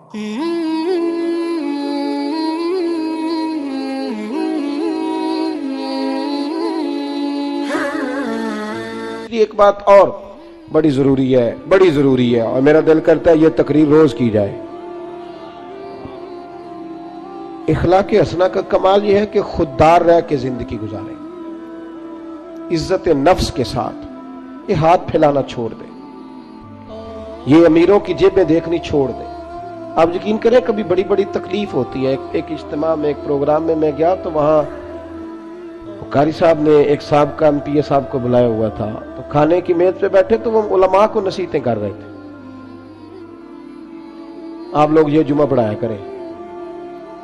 ایک بات اور بڑی ضروری ہے اور میرا دل کرتا ہے یہ تقریر روز کی جائے۔ اخلاق حسنہ کا کمال یہ ہے کہ خوددار رہ کے زندگی گزارے، عزت نفس کے ساتھ، یہ ہاتھ پھیلانا چھوڑ دے، یہ امیروں کی جیبیں دیکھنی چھوڑ دے۔ آپ یقین کریں کبھی بڑی بڑی تکلیف ہوتی ہے۔ ایک اجتماع میں، ایک پروگرام میں گیا تو وہاں قاری صاحب نے ایک سابقہ ایم پی اے صاحب کو بلایا ہوا تھا، تو کھانے کی میز پہ بیٹھے تو وہ علماء کو نصیحتیں کر رہے تھے، آپ لوگ یہ جمعہ پڑھایا کریں،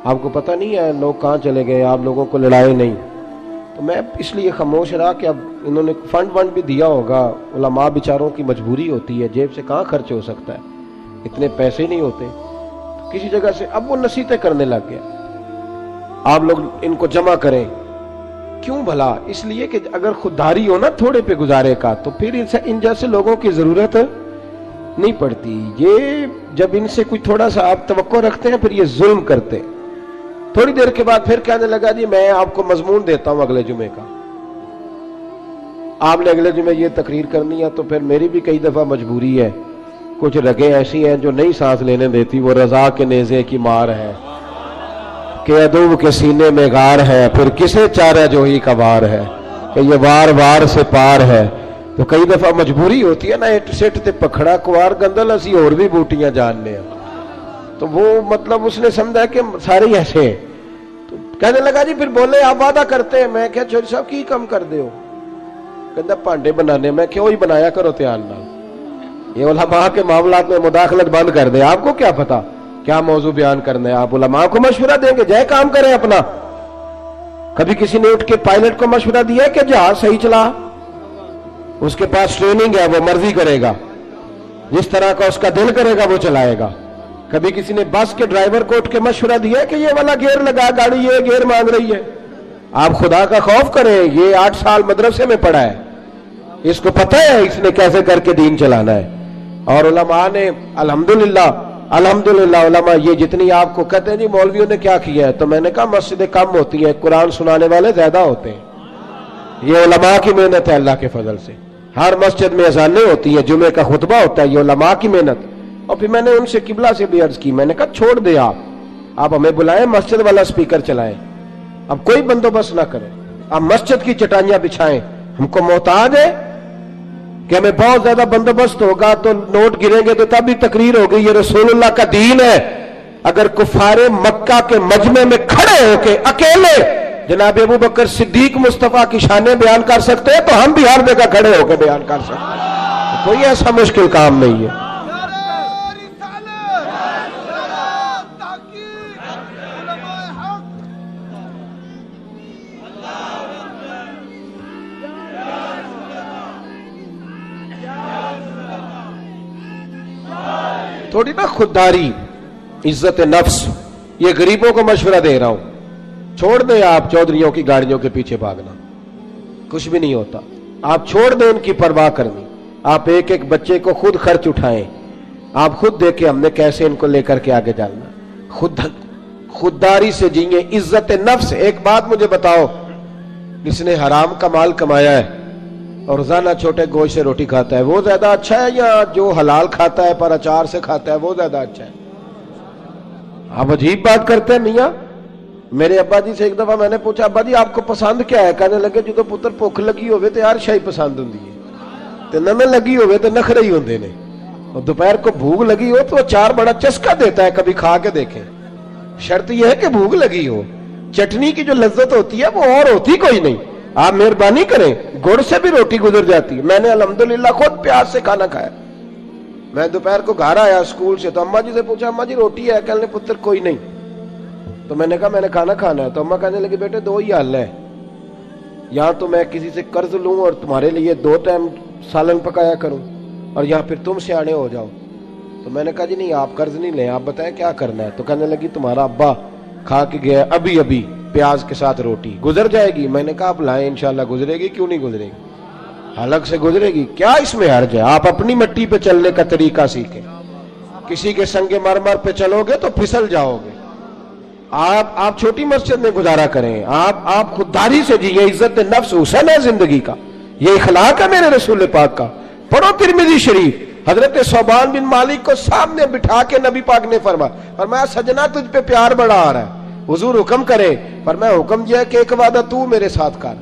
آپ کو پتہ نہیں ہے لوگ کہاں چلے گئے، آپ لوگوں کو لڑائے نہیں۔ تو میں اس لیے خاموش رہا کہ اب انہوں نے فنڈ بھی دیا ہوگا، علماء بیچاروں کی مجبوری ہوتی ہے، جیب سے کہاں خرچ ہو سکتا ہے، اتنے پیسے نہیں ہوتے، تو کسی جگہ سے اب وہ نصیحتیں کرنے لگ گیا، آپ لوگ ان کو جمع کریں۔ کیوں بھلا؟ اس لیے کہ اگر خودداری ہو نا تھوڑے پہ گزارے کا تو پھر ان جیسے لوگوں کی ضرورت نہیں پڑتی۔ یہ جب ان سے کوئی تھوڑا سا آپ توقع رکھتے ہیں پھر یہ ظلم کرتے ہیں۔ تھوڑی دیر کے بعد پھر کہنے لگا جی میں آپ کو مضمون دیتا ہوں اگلے جمعے کا، آپ نے اگلے جمعے یہ تقریر کرنی ہے، تو پھر میری بھی کئی دفعہ مجبوری ہے، کچھ رگیں ایسی ہیں جو نہیں سانس لینے دیتی، وہ رضا کے نیزے کی مار ہے کہ عدو کے سینے میں غار ہے، پھر کسے چارہ جو ہی کا وار ہے کہ یہ وار وار سے پار ہے۔ تو کئی دفعہ مجبوری ہوتی ہے نا، اٹ سٹ تے پکھڑا کوار گندل اسی اور بھی بوٹیاں جاننے ہیں، تو وہ مطلب اس نے سمجھا کہ سارے ایسے ہیں۔ تو کہنے لگا جی پھر بولے آپ وعدہ کرتے ہیں، میں کہا چوری صاحب کی کم کر دے ہو، کہتا پانڈے بنانے، میں کہا وہی بنایا کرو تیان نال، یہ علماء کے معاملات میں مداخلت بند کر دیں، آپ کو کیا پتا کیا موضوع بیان کرنا ہے، آپ علماء کو مشورہ دیں گے، جائے کام کریں اپنا۔ کبھی کسی نے اٹھ کے پائلٹ کو مشورہ دیا ہے کہ جہاز صحیح چلا، اس کے پاس ٹریننگ ہے، وہ مرضی کرے گا، جس طرح کا اس کا دل کرے گا وہ چلائے گا۔ کبھی کسی نے بس کے ڈرائیور کو اٹھ کے مشورہ دیا ہے کہ یہ والا گیئر لگا، گاڑی یہ گیئر مانگ رہی ہے۔ آپ خدا کا خوف کریں، یہ 8 سال مدرسے میں پڑھا ہے، اس کو پتہ ہے اس نے کیسے کر کے دین چلانا ہے۔ اور علماء نے الحمدللہ علماء یہ جتنی آپ کو کہتے ہیں جی مولویوں نے کیا کیا ہے، تو میں نے کہا مسجدیں کم ہوتی ہیں، قرآن سنانے والے زیادہ ہوتے ہیں، یہ علماء کی محنت ہے اللہ کے فضل سے۔ ہر مسجد میں اذانیں ہوتی ہیں، جمعے کا خطبہ ہوتا ہے، یہ علماء کی محنت۔ اور پھر میں نے ان سے قبلہ سے بھی عرض کی، میں نے کہا چھوڑ دے آپ ہمیں بلائیں، مسجد والا سپیکر چلائیں، اب کوئی بندوبست نہ کریں، آپ مسجد کی چٹائیاں بچھائیں، ہم کو محتاج ہے کہ ہمیں بہت زیادہ بندوبست ہوگا تو نوٹ گریں گے تو تب بھی تقریر ہوگی، یہ رسول اللہ کا دین ہے۔ اگر کفار مکہ کے مجمع میں کھڑے ہو کے اکیلے جناب ابو بکر صدیق مصطفیٰ کی شانیں بیان کر سکتے ہیں تو ہم بھی ہر جگہ کھڑے ہو کے بیان کر سکتے ہیں، کوئی ایسا مشکل کام نہیں ہے۔ تھوڑی نا خودداری، عزت نفس، یہ غریبوں کو مشورہ دے رہا ہوں، چھوڑ دیں آپ چودھریوں کی گاڑیوں کے پیچھے بھاگنا، کچھ بھی نہیں ہوتا، آپ چھوڑ دیں ان کی پرواہ کرنی، آپ ایک ایک بچے کو خود خرچ اٹھائیں، آپ خود دیکھیں ہم نے کیسے ان کو لے کر کے آگے جانا، خودداری سے جئیں، عزت نفس۔ ایک بات مجھے بتاؤ، جس نے حرام کا مال کمایا ہے اور روزانہ چھوٹے گوشت سے روٹی کھاتا ہے وہ زیادہ اچھا ہے یا جو حلال کھاتا ہے پر اچار سے کھاتا ہے وہ زیادہ اچھا ہے؟ آپ عجیب بات کرتے ہیں میاں۔ میرے ابا جی سے ایک دفعہ میں نے پوچھا ابا جی آپ کو پسند کیا ہے؟ کہنے لگے جو پتر بھوک لگی ہوئے تو ہر شے پسند ہوندی ہے، تے نہ لگی ہوئے تو نخرے ہی ہوندے نے، اور دوپہر کو بھوک لگی ہو تو اچار بڑا چسکا دیتا ہے، کبھی کھا کے دیکھیں، شرط یہ ہے کہ بھوک لگی ہو، چٹنی کی جو لذت ہوتی ہے وہ اور ہوتی کوئی نہیں۔ آپ مہربانی کریں، گڑ سے بھی روٹی گزر جاتی ہے، میں نے الحمدللہ خود پیاز سے کھانا کھایا۔ میں دوپہر کو گھر آیا اسکول سے تو اماں جی سے پوچھا اماں جی روٹی ہے؟ کہنے پتر کوئی نہیں، تو میں نے کہا میں نے کھانا کھانا ہے، تو اماں کہنے لگی بیٹے دو ہی حل ہے، یا تو میں کسی سے قرض لوں اور تمہارے لیے 2 ٹائم سالن پکایا کروں، اور یا پھر تم سیانے ہو جاؤ۔ تو میں نے کہا جی نہیں آپ قرض نہیں لیں، آپ بتائیں کیا کرنا ہے؟ تو کہنے لگی تمہارا ابا کھا کے گیا ابھی پیاز کے ساتھ روٹی، گزر جائے گی؟ میں نے کہا آپ لائیں انشاءاللہ گزرے گی، کیوں نہیں گزرے گی، حلق سے گزرے گی، کیا اس میں حرج ہے؟ آپ اپنی مٹی پہ چلنے کا طریقہ سیکھیں۔ किसी के संगे मरमर पे चलोगे तो फिसल जाओगे। आप छोटी मस्जिद में गुजारा करें, आप खुददारी से जिए, इज्जत नफ्स हुसन है जिंदगी का, ये इखलाक है मेरे रसूल पाक का। पढ़ो तिरमिज़ी शरीफ, हजरत सोबान बिन मालिक को सामने बिठा के नबी पाक ने फरमाया सजना तुझ पे प्यार बड़ा आ रहा है, हुजूर हुक्म करे। फरमाया हुक्म यह है कि एक वादा तू मेरे साथ कर,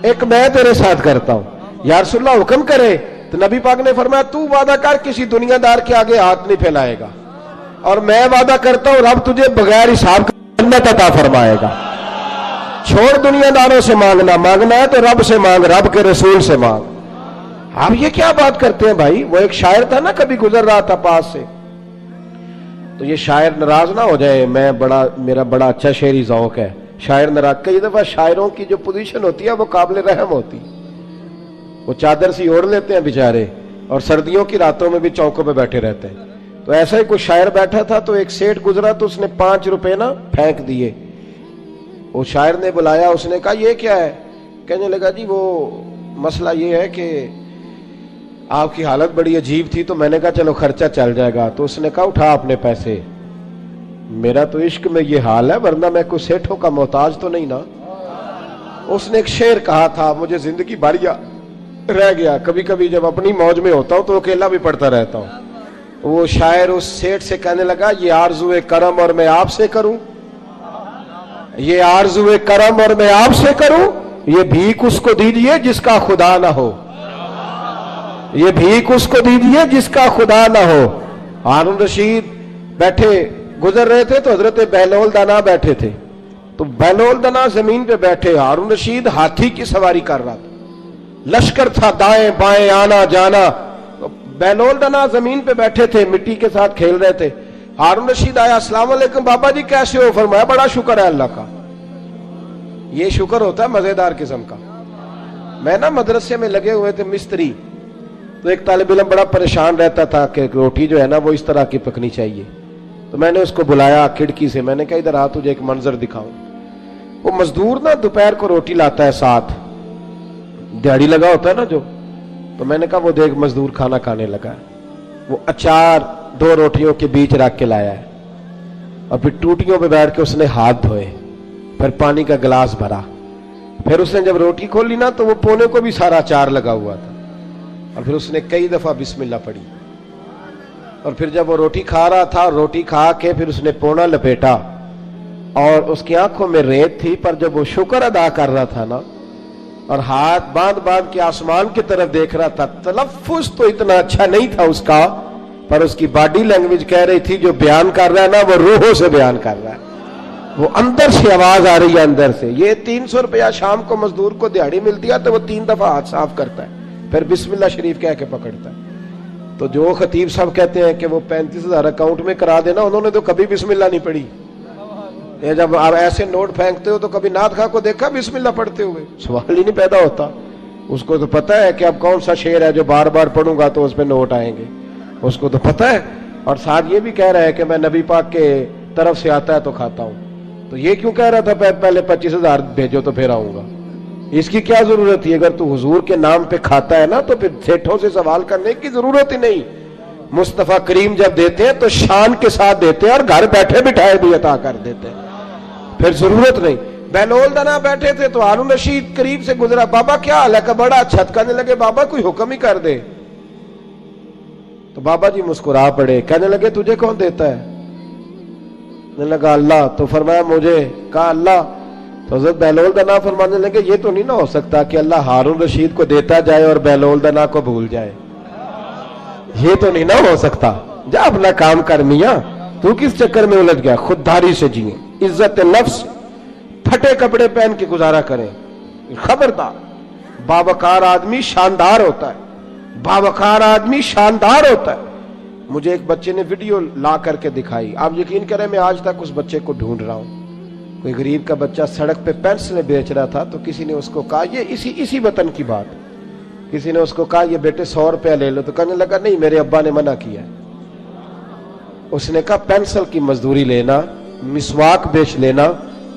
एक मैं तेरे साथ करता हूं। या रसूलल्लाह हुक्म करे, तो नबी पाक ने फरमाया तू वादा कर किसी दुनियादार के आगे हाथ नहीं फैलाएगा, और मैं वादा करता हूं रब तुझे बगैर हिसाब के जन्नत अता फरमाएगा। छोड़ दुनियादारों से मांगना है तो रब से मांग, रब के रसूल से मांग। आप ये क्या बात करते हैं भाई? वो एक शायर था ना, कभी गुजर रहा था पास से, तो ये शायर नाराज ना हो जाए, मेरा बड़ा अच्छा शेरी ज़ौक है, शायर नाराज। कई दफा शायरों की जो पोजीशन होती है वो काबिल रहम होती, वो चादर सी ओढ़ लेते हैं बेचारे, और सर्दियों की रातों में भी चौकों पे बैठे रहते हैं। तो ऐसा ही कोई शायर बैठा था, तो एक सेठ गुजरा, तो उसने 5 रुपए ना फेंक दिए। वो शायर ने बुलाया, उसने कहा ये क्या है? कहने लगा जी वो मसला ये है कि आपकी हालत बड़ी अजीब थी, तो मैंने कहा चलो खर्चा चल जाएगा। तो उसने कहा उठा अपने पैसे, मेरा तो इश्क में ये हाल है, वरना मैं कोई सेठों का मोहताज तो नहीं ना। उसने एक शेर कहा था, मुझे जिंदगी भर रह गया, कभी कभी जब अपनी मौज में होता हूं तो अकेला भी पढ़ता रहता हूं। वो शायर उस सेठ से कहने लगा ये आरज़ुए करम और मैं आपसे करूं, ये आरज़ुए करम और मैं आपसे करूं, ये भीख उसको दीजिए जिसका खुदा ना हो, ये भीख उसको दीजिए जिसका खुदा ना हो। हारून रशीद बैठे गुजर रहे थे, तो हजरत बहलोल दाना बैठे थे, तो बहलोल दाना जमीन पे बैठे, हारून रशीद हाथी की सवारी कर रहा था, लश्कर था दाएं बाएं आना जाना। बहलोल दाना जमीन पे बैठे थे, मिट्टी के साथ खेल रहे थे। हारून रशीद आया, अस्सलाम वालेकुम बाबा जी कैसे हो? फरमाया बड़ा शुक्र है अल्लाह का। ये शुक्र होता है मजेदार किस्म का। मैं ना मदरसे में लगे हुए थे मिस्त्री, तो एक तालिब इल्म बड़ा परेशान रहता था कि रोटी जो है ना वो इस तरह की पकनी चाहिए। तो मैंने उसको बुलाया खिड़की से, मैंने कहा इधर आ तुझे एक मंजर दिखाऊं। वो मजदूर ना दोपहर को रोटी लाता है, साथ दिहाड़ी लगा होता है ना जो, तो मैंने कहा वो देख मजदूर खाना खाने लगा है। वो अचार 2 रोटियों के बीच रख के लाया है, और फिर टूटियों पे बैठ के उसने हाथ धोए, फिर पानी का गिलास भरा, फिर उसने जब रोटी खोली ना तो वो पोने को भी सारा अचार लगा हुआ था, और फिर उसने कई दफा बिस्मिल्लाह पढ़ी, और फिर जब वो रोटी खा रहा था, रोटी खा के फिर उसने पोना लपेटा, और उसकी आंखों में रेत थी, पर जब वो शुक्र अदा कर रहा था ना, और हाथ बांध बांध के आसमान की तरफ देख रहा था, तलफ्फुज तो इतना अच्छा नहीं था उसका, पर उसकी बॉडी लैंग्वेज कह रही थी जो बयान कर रहा है ना वो रूहों से बयान कर रहा है, वो अंदर से आवाज आ रही है अंदर से। ये 300 रुपया शाम को मजदूर को दिहाड़ी मिलती है, तो वो 3 दफा हाथ साफ करता है, फिर बिस्मिल्लाह शरीफ कह के पकड़ता है। तो जो खतीब साहब कहते हैं कि वो 35,000 अकाउंट में करा देना, उन्होंने तो कभी बिस्मिल्लाह नहीं पढ़ी। ये जब आप ऐसे नोट फेंकते हो तो कभी नाथ खां को देखा बिस्मिल्लाह पढ़ते हुए? सवाल ही नहीं पैदा होता। उसको तो पता है कि अब कौन सा शेर है जो बार बार पढ़ूंगा तो उस पर नोट आएंगे, उसको तो पता है। और साथ ये भी कह रहा है कि मैं नबी पाक के तरफ से आता है तो खाता हूं, तो ये क्यों कह रहा था पहले 25,000 भेजो तो फिर आऊंगा? इसकी क्या जरूरत थी? अगर तू हुजूर के नाम पे खाता है ना तो फिर सेठों से सवाल करने की जरूरत ही नहीं। मुस्तफा करीम जब देते हैं तो शान के साथ देते हैं, और घर बैठे बिठाए भी अता कर देते हैं, फिर जरूरत नहीं। बहलोल दाना बैठे थे, तो हारून रशीद करीब से गुजरा, बाबा क्या हाल है? बड़ा अच्छा। कहने लगे बाबा कोई हुक्म ही कर दे। तो बाबा जी मुस्कुरा पड़े, कहने लगे तुझे कौन देता है? कहने लगा अल्लाह। तो फरमाया मुझे? कहा अल्लाह। तो हज़रत बहलोल दाना फरमाने लगे ये तो नहीं ना हो सकता कि अल्लाह हारून रशीद को देता जाए और बहलोल दाना को भूल जाए, ये तो नहीं ना हो सकता। जा अपना काम कर मियां, तू किस चक्कर में उलझ गया? खुददारी से जिए, इज्जत नफ्स, फटे कपड़े पहन के गुजारा करें। खबरदार, बावकार आदमी शानदार होता है, बावकार आदमी शानदार होता है। मुझे एक बच्चे ने वीडियो ला करके दिखाई, आप यकीन करें मैं आज तक उस बच्चे को ढूंढ रहा हूं। कोई गरीब का बच्चा सड़क पे पेंसिलें बेच रहा था, तो किसी ने उसको कहा, ये इसी वतन की बात, किसी ने उसको कहा ये बेटे 100 रुपया ले लो, तो कहने लगा नहीं मेरे अब्बा ने मना किया। उसने कहा पेंसिल की मजदूरी लेना, मिसवाक बेच लेना,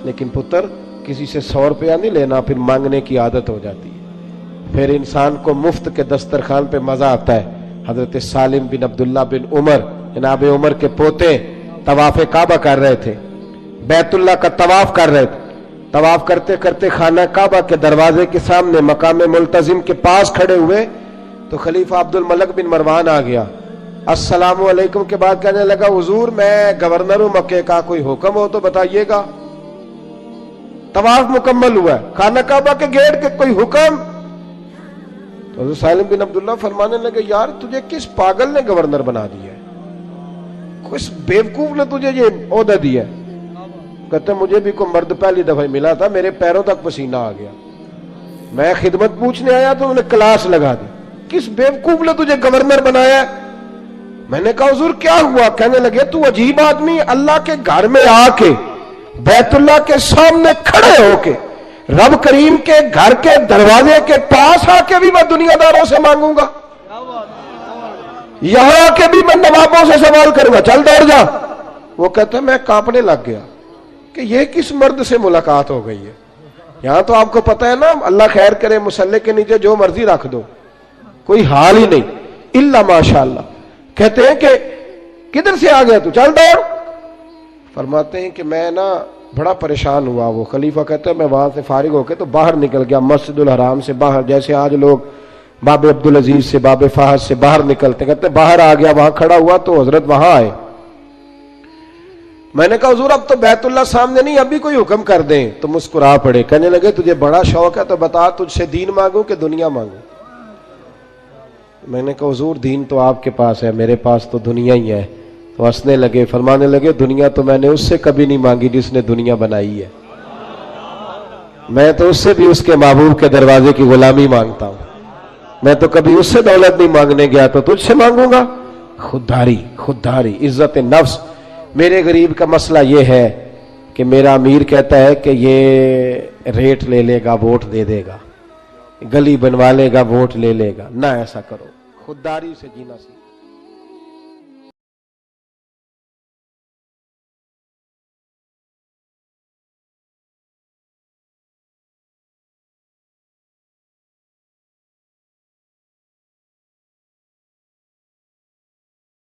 लेकिन पुत्र किसी से 100 रुपया नहीं लेना, फिर मांगने की आदत हो जाती है। फिर इंसान को मुफ्त के दस्तरखान पे मजा आता है। हजरत सालिम बिन अब्दुल्ला बिन उमर जनाब उमर के पोते तवाफ काबा कर रहे थे, बैतुल्लाह का तवाफ कर रहे थे। तवाफ करते करते खाना काबा के दरवाजे के सामने मकाम मुल्तजिम के पास खड़े हुए तो खलीफा अब्दुल मलिक बिन मरवान आ गया। अस्सलामु अलैकुम के बाद कहने लगा, हुजूर मैं गवर्नर हूं मक्के का, कोई हुक्म हो तो बताइएगा। तवाफ मुकम्मल हुआ, खाना काबा के गेट के कोई हुक्म? तो हज़रत सालिम बिन अब्दुल्लाह फरमाने लगे, यार तुझे किस पागल ने गवर्नर बना दिया है, किस बेवकूफ ने तुझे ये ओहदा दिया? कहते मुझे भी कोई मर्द पहली दफा मिला था, मेरे पैरों तक पसीना आ गया, मैं खिदमत पूछने आया तो उन्हें क्लास लगा दी, किस बेवकूफ ने तुझे गवर्नर बनाया? मैंने कहा हुजूर क्या हुआ? कहने लगे तू अजीब आदमी, अल्लाह के घर में आके बैतुल्लाह के सामने खड़े होके रब करीम के घर के दरवाजे के पास आके भी मैं दुनियादारों से मांगूंगा, यहां आके भी मैं नवाबों से सवाल करूंगा, चल दौड़ जा। वो कहते मैं कांपने लग गया कि ये किस मर्द से मुलाकात हो गई है। यहां तो आपको पता है ना, अल्लाह खैर करे, मुसल्ले के नीचे जो मर्जी रख दो, कोई हाल ही नहीं, इल्ला माशाअल्लाह। कहते हैं कि किधर से आ गया तू, चल दौड़। फरमाते हैं कि मैं ना बड़ा परेशान हुआ। वो खलीफा कहते हैं मैं वहां से फारिग होकर तो बाहर निकल गया, मस्जिदुल हराम से बाहर, जैसे आज लोग बाबे अब्दुल अजीज से बाबे फहद से बाहर निकलते, कहते बाहर आ गया, वहां खड़ा हुआ तो हजरत वहां आए। मैंने कहा हुजूर अब तो बैतुल्लाह सामने नहीं, अभी कोई हुक्म कर दें। तो मुस्कुरा पड़े, कहने लगे तुझे बड़ा शौक है तो बता, तुझसे दीन मांगू कि दुनिया मांगू? मैंने कहा हुजूर दीन तो आपके पास है, मेरे पास तो दुनिया ही है। तो हंसने लगे, फरमाने लगे दुनिया तो मैंने उससे कभी नहीं मांगी जिसने दुनिया बनाई है, मैं तो उससे भी उसके महबूब के दरवाजे की गुलामी मांगता हूं, मैं तो कभी उससे दौलत नहीं मांगने गया तो तुझसे मांगूंगा? खुददारी, खुददारी, इज्जत नफ्स। मेरे गरीब का मसला ये है कि मेरा अमीर कहता है कि ये रेट ले लेगा, वोट दे देगा, गली बनवा लेगा, वोट ले लेगा। ना ऐसा करो, खुददारी से जीना सीखो।